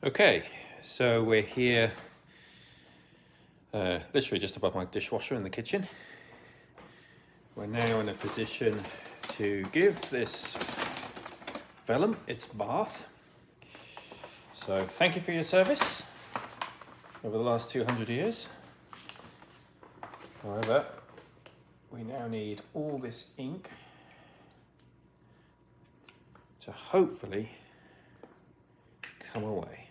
Okay, so we're here literally just above my dishwasher in the kitchen. We're now in a position to give this vellum its bath. So thank you for your service over the last 200 years. However, we now need all this ink to hopefully come away.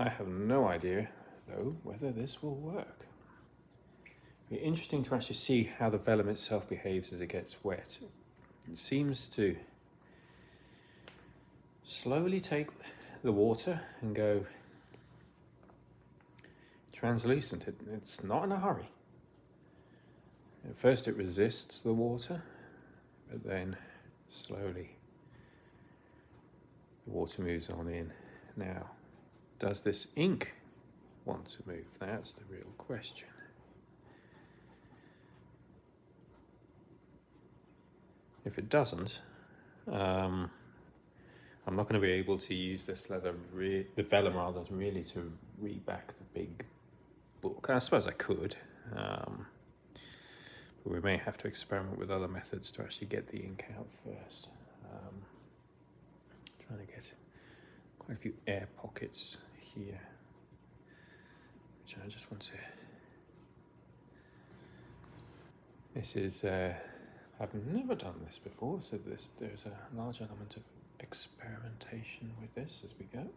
I have no idea, though, whether this will work. It'll be interesting to actually see how the vellum itself behaves as it gets wet. It seems to slowly take the water and go translucent. It's not in a hurry. At first it resists the water, but then slowly the water moves on in. Now, does this ink want to move? That's the real question. If it doesn't, I'm not going to be able to use this the vellum rather, really to reback the big book. I suppose I could, but we may have to experiment with other methods to actually get the ink out first. Trying to get quite a few air pockets here, which I just want to. This is I've never done this before, so there's a large element of experimentation with this as we go.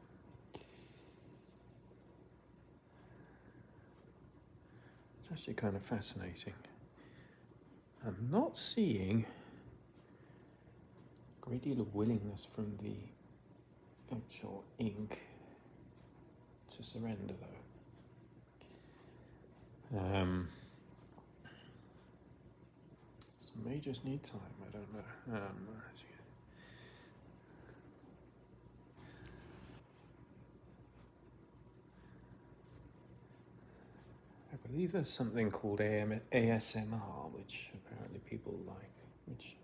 It's actually kind of fascinating. I'm not seeing a great deal of willingness from the actual ink to surrender, though. This may just need time, I don't know. I believe there's something called ASMR, which apparently people like, which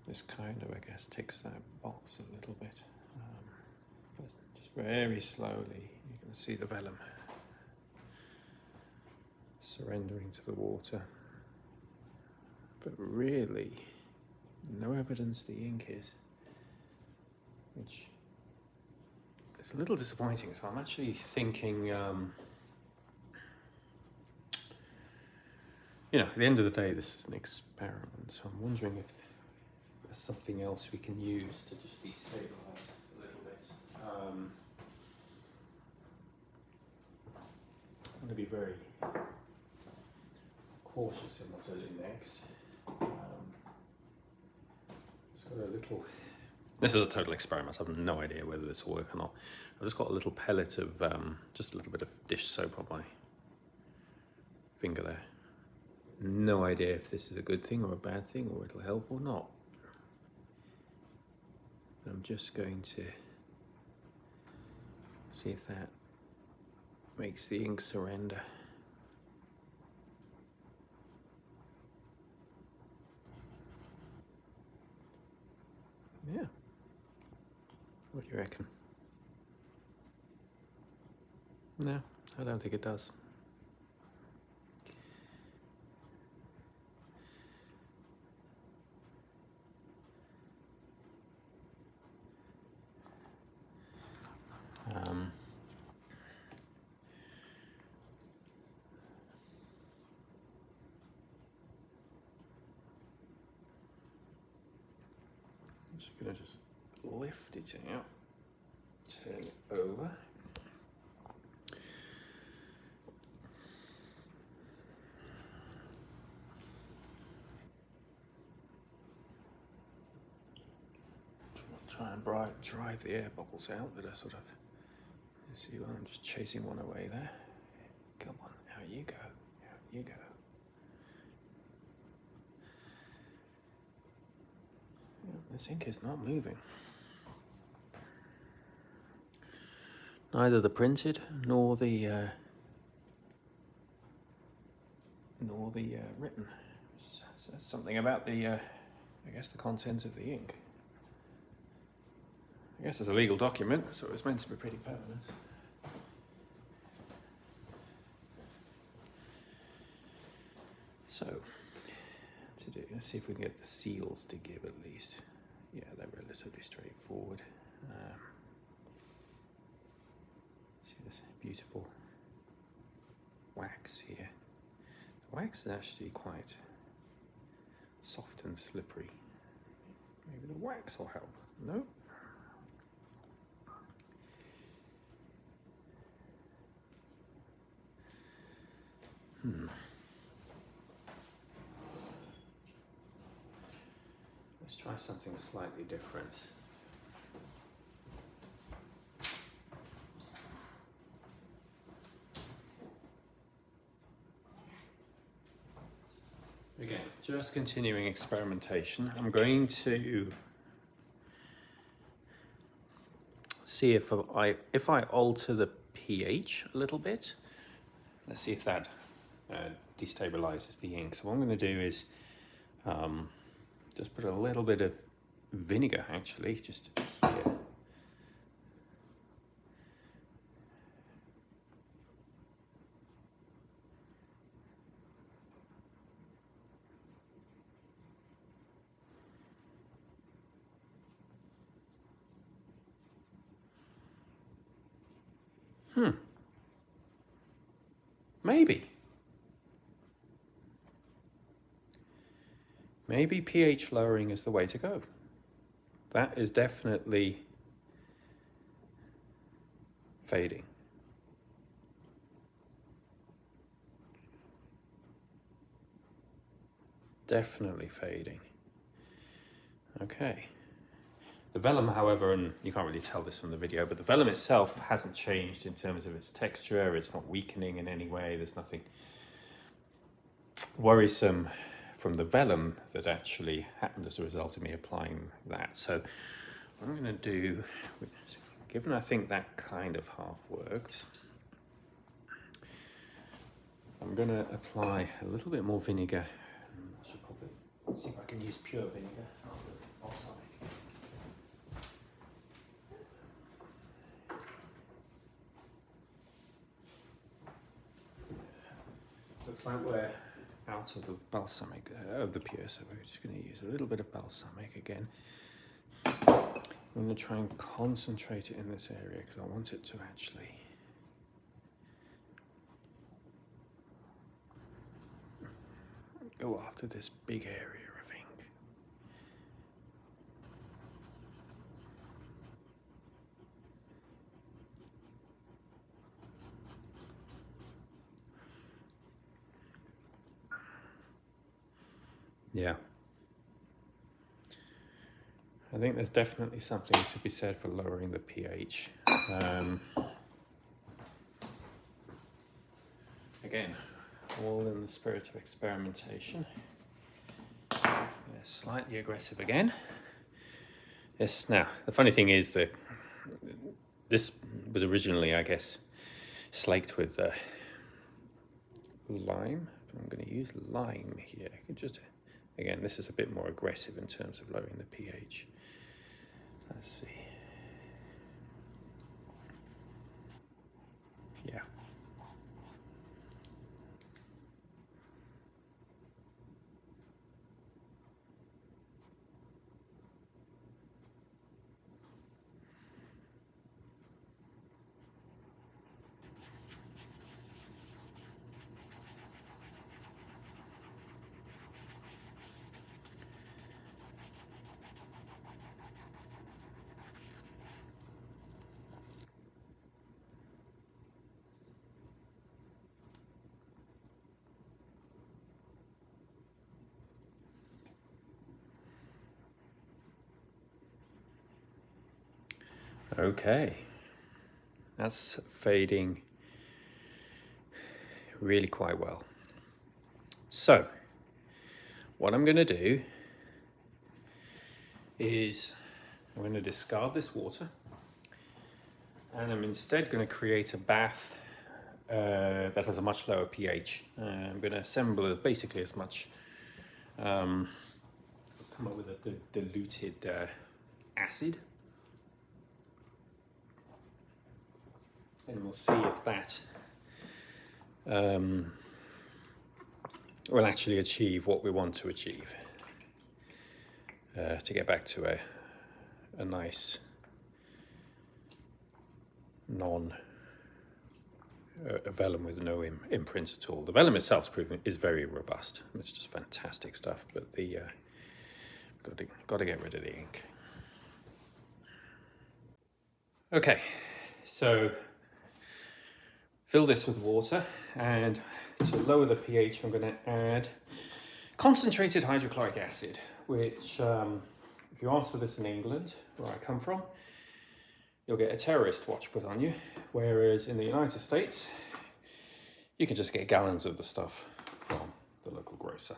this kind of, I guess, ticks that box a little bit. But just very slowly, you can see the vellum surrendering to the water. But really, no evidence the ink is, which is a little disappointing. So I'm actually thinking, at the end of the day, this is an experiment. So I'm wondering if there's something else we can use to just destabilize a little bit. I'm going to be very cautious in what I do next. Just got a little. This is a total experiment. I have no idea whether this will work or not. I've just got a little pellet of just a little bit of dish soap on my finger there. No idea if this is a good thing or a bad thing, or it'll help or not. I'm just going to see if that makes the ink surrender. Yeah. What do you reckon? No, I don't think it does. I'm just going to just lift it out, turn it over. Try and drive the air bubbles out that are sort of, you see, well, I'm just chasing one away there. Come on, out you go, out you go. This ink is not moving. Neither the printed nor the written. So Says something about the, I guess, the contents of the ink. I guess it's a legal document, so it's meant to be pretty permanent. So, to do, let's see if we can get the seals to give at least. Yeah, they're relatively straightforward. See this beautiful wax here. The wax is actually quite soft and slippery. Maybe the wax will help. No? Let's try something slightly different. Again, just continuing experimentation. I'm going to see if I alter the pH a little bit. Let's see if that destabilizes the ink. So what I'm going to do is just put a little bit of vinegar, actually, just here. Maybe pH lowering is the way to go. That is definitely fading. Definitely fading. Okay. The vellum, however, and you can't really tell this from the video, but the vellum itself hasn't changed in terms of its texture. It's not weakening in any way. There's nothing worrisome from the vellum that actually happened as a result of me applying that. So what I'm going to do, given I think that kind of half worked, I'm going to apply a little bit more vinegar. I should probably see if I can use pure vinegar rather than balsamic. Looks like we're out of the balsamic, of the pure, so we're just going to use a little bit of balsamic again. I'm going to try and concentrate it in this area because I want it to actually go after this big area of ink. Yeah. I think there's definitely something to be said for lowering the pH. Again, all in the spirit of experimentation. They're slightly aggressive again. Yes, now, the funny thing is that this was originally, I guess, slaked with lime. I'm going to use lime here. Just, again, this is a bit more aggressive in terms of lowering the pH. Let's see. Yeah. Okay, that's fading really quite well. So, what I'm going to do is I'm going to discard this water and I'm instead going to create a bath that has a much lower pH. I'm going to assemble basically as much come up with a diluted acid. And we'll see if that will actually achieve what we want to achieve. To get back to a nice a vellum with no imprint at all. The vellum itself is very robust. It's just fantastic stuff, but the got to get rid of the ink. Okay, so fill this with water, and to lower the pH, I'm going to add concentrated hydrochloric acid, which, if you ask for this in England, where I come from, you'll get a terrorist watch put on you, whereas in the United States, you can just get gallons of the stuff from the local grocer.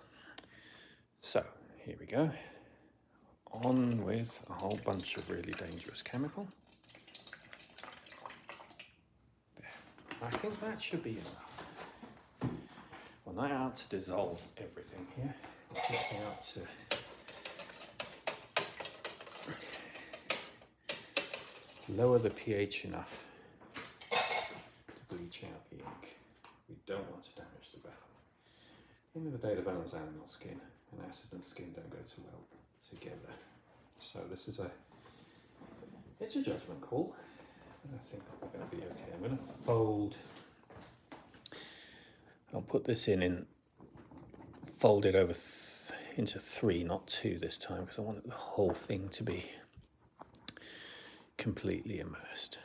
So, here we go. On with a whole bunch of really dangerous chemical. There. I think that should be enough. Well, not out to dissolve everything here. It's just out to lower the pH enough to bleach out the ink. We don't want to damage the vellum. At the end of the day, the vellum's animal skin, and acid and skin don't go too well together. So this is it's a judgment call, and I think we're going to be okay. I'm going to fold. I'll put this in fold it over into 3, not 2 this time, because I want the whole thing to be completely immersed.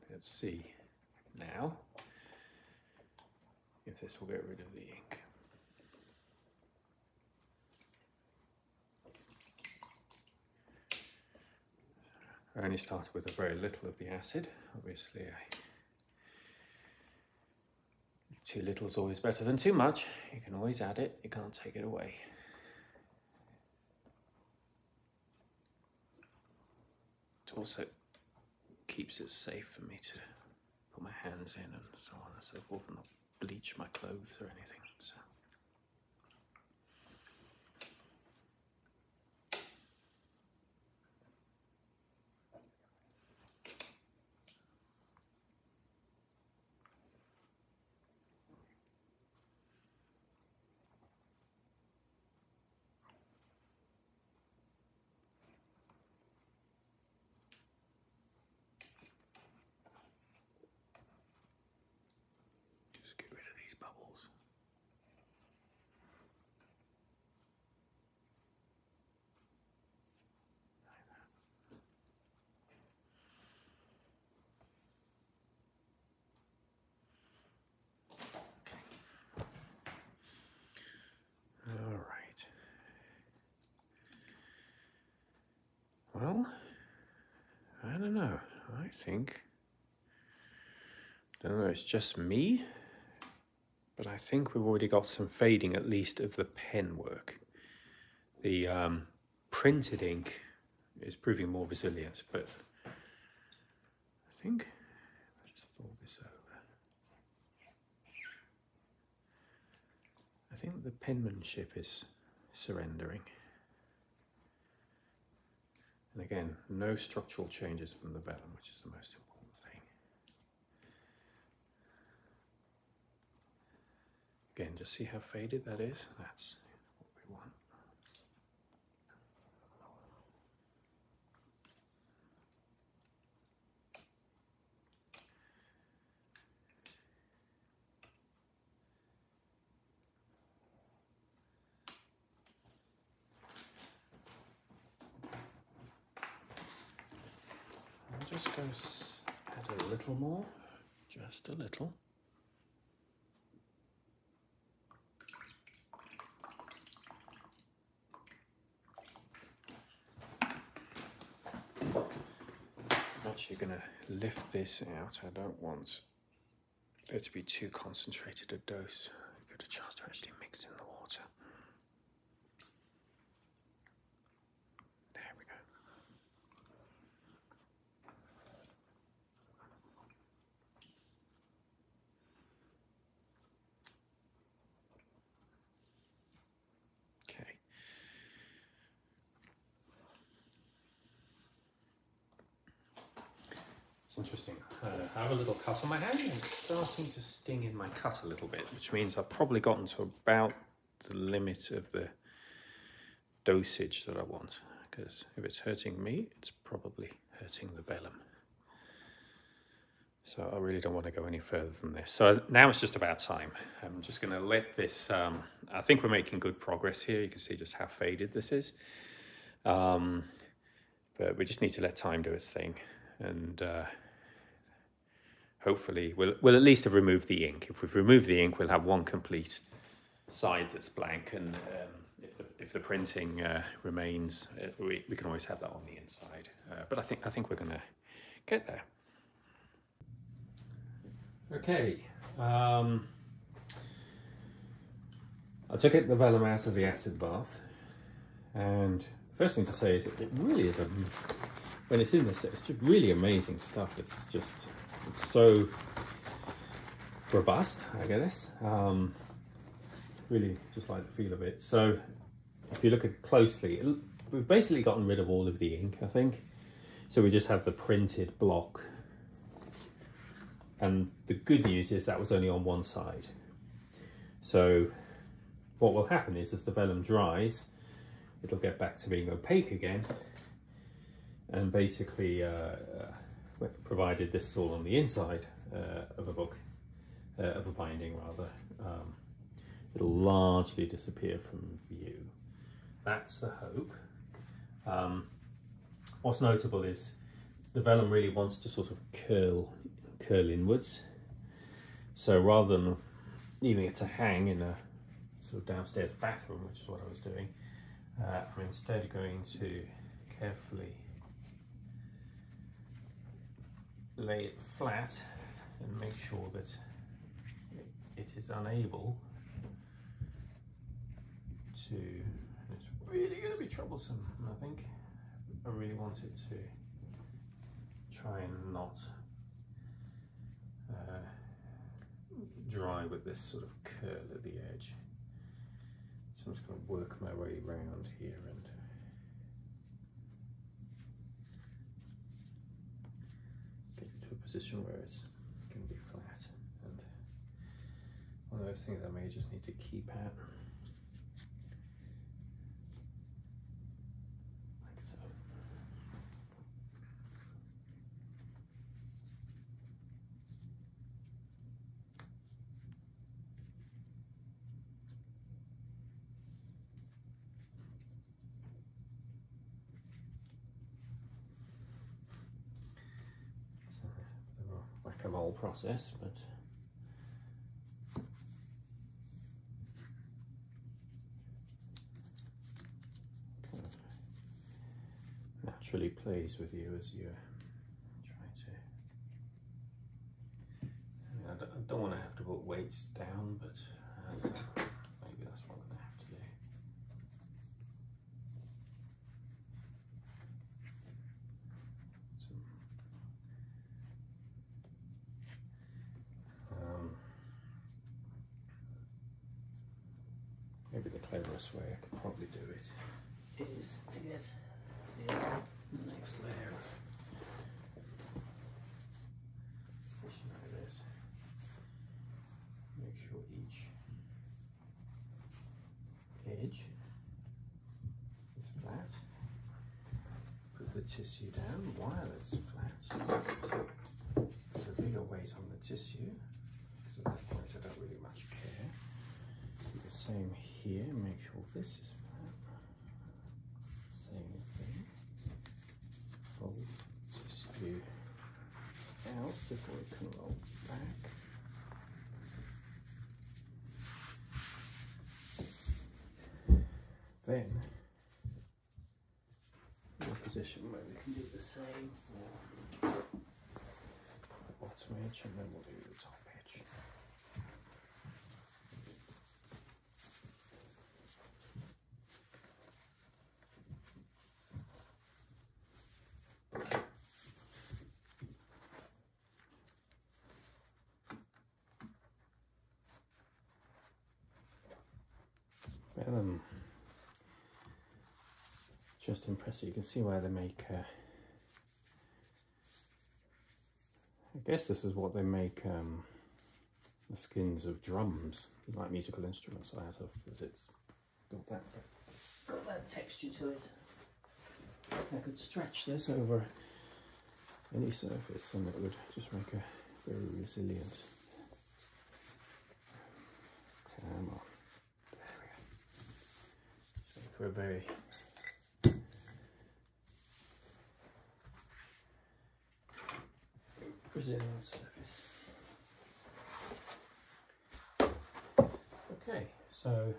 Let's see now if this will get rid of the ink. I only started with a very little of the acid. Obviously, too little is always better than too much. You can always add it, you can't take it away. It also keeps it safe for me to put my hands in and so on and so forth, and not bleach my clothes or anything. So. Get rid of these bubbles. All right. Well, I don't know. I think, I don't know, it's just me, but I think we've already got some fading, at least, of the pen work. The printed ink is proving more resilient, but I think I'll just fold this over. I think the penmanship is surrendering. And again, no structural changes from the vellum, which is the most important thing. Again, just see how faded that is? That's what we want. I'll just go add a little more, just a little. I'm actually going to lift this out. I don't want there to be too concentrated a dose. Give it a chance to actually mix in the water. There we go. It's interesting. I have a little cut on my hand and it's starting to sting in my cut a little bit, which means I've probably gotten to about the limit of the dosage that I want, because if it's hurting me, it's probably hurting the vellum. So I really don't want to go any further than this. So now it's just about time. I'm just going to let this, I think we're making good progress here. You can see just how faded this is. But we just need to let time do its thing. And hopefully we'll at least have removed the ink. If we've removed the ink, we'll have one complete side that's blank. And if the printing remains, we can always have that on the inside. But I think we're going to get there. Okay, I took the vellum out of the acid bath, and the first thing to say is it really is when it's in this, it's just really amazing stuff. It's so robust, I guess. Really just like the feel of it. So if you look at it closely, we've basically gotten rid of all of the ink, I think. So we just have the printed block. And the good news is that was only on one side. So what will happen is as the vellum dries, it'll get back to being opaque again. And basically, provided this is all on the inside of a book, of a binding rather, it'll largely disappear from view. That's the hope. What's notable is the vellum really wants to sort of curl inwards, so rather than leaving it to hang in a sort of downstairs bathroom, which is what I was doing, I'm instead going to carefully lay it flat and make sure that it is unable to, and it's really going to be troublesome, I think. I really want it to try and not dry with this sort of curl at the edge. So I'm just going to work my way around here and get it to a position where it's going to be flat. And one of those things I may just need to keep at. Like so. Whack-a-mole process, but kind of naturally plays with you as you try to. I don't want to have to put weights down, but maybe that's what I'm going to have to do. Maybe the cleverest way I could probably do it is to get the next layer of fishing like this. Make sure each edge is flat. Put the tissue down while it's flat. Put a bigger weight on the tissue, because at that point I don't really much care. Do the same here, make sure this is flat. Same thing. Fold the tissue out before it can roll back. Then, in a position where we can do the same for the bottom edge, and then we'll do the top edge. Just impressive. You can see why they make I guess this is what they make the skins of drums, like musical instruments, out of, because it's got that texture to it. I could stretch this over any surface and it would just make a very resilient. Come on, there we go. So for a very resilient surface. Okay, so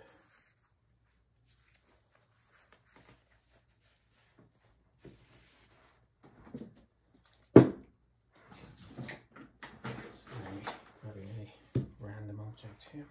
grabbing a random object here.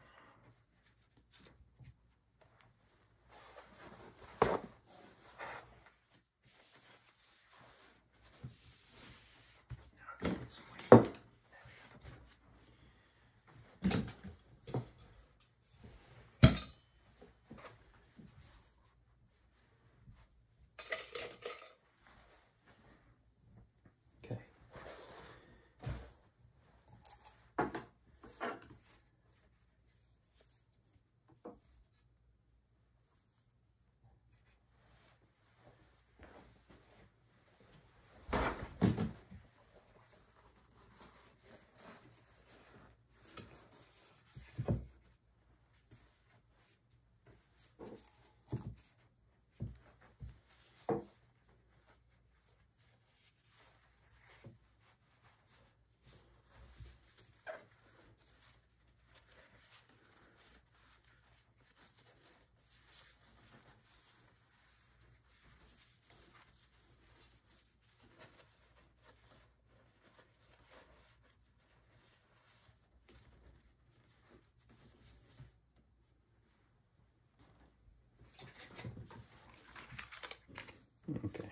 Okay.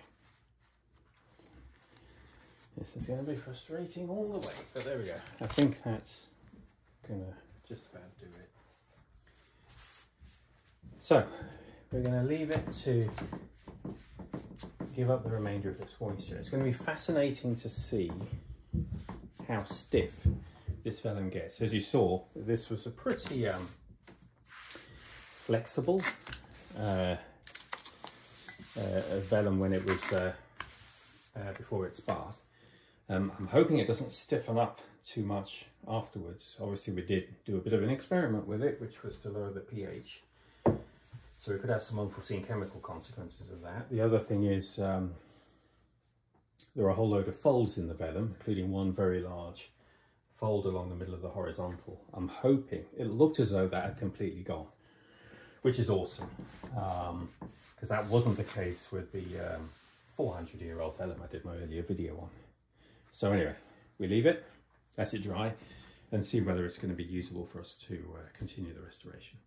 This is going to be frustrating all the way, but there we go. I think that's going to just about do it. So, we're going to leave it to give up the remainder of this moisture. It's going to be fascinating to see how stiff this vellum gets. As you saw, this was a pretty flexible vellum when it was before its bath. I'm hoping it doesn't stiffen up too much afterwards. Obviously we did do a bit of an experiment with it, which was to lower the pH. So we could have some unforeseen chemical consequences of that. The other thing is there are a whole load of folds in the vellum, including one very large fold along the middle of the horizontal. I'm hoping, it looked as though that had completely gone, which is awesome. Because that wasn't the case with the 400-year-old vellum I did my earlier video on. So anyway, we leave it, let it dry, and see whether it's going to be usable for us to continue the restoration.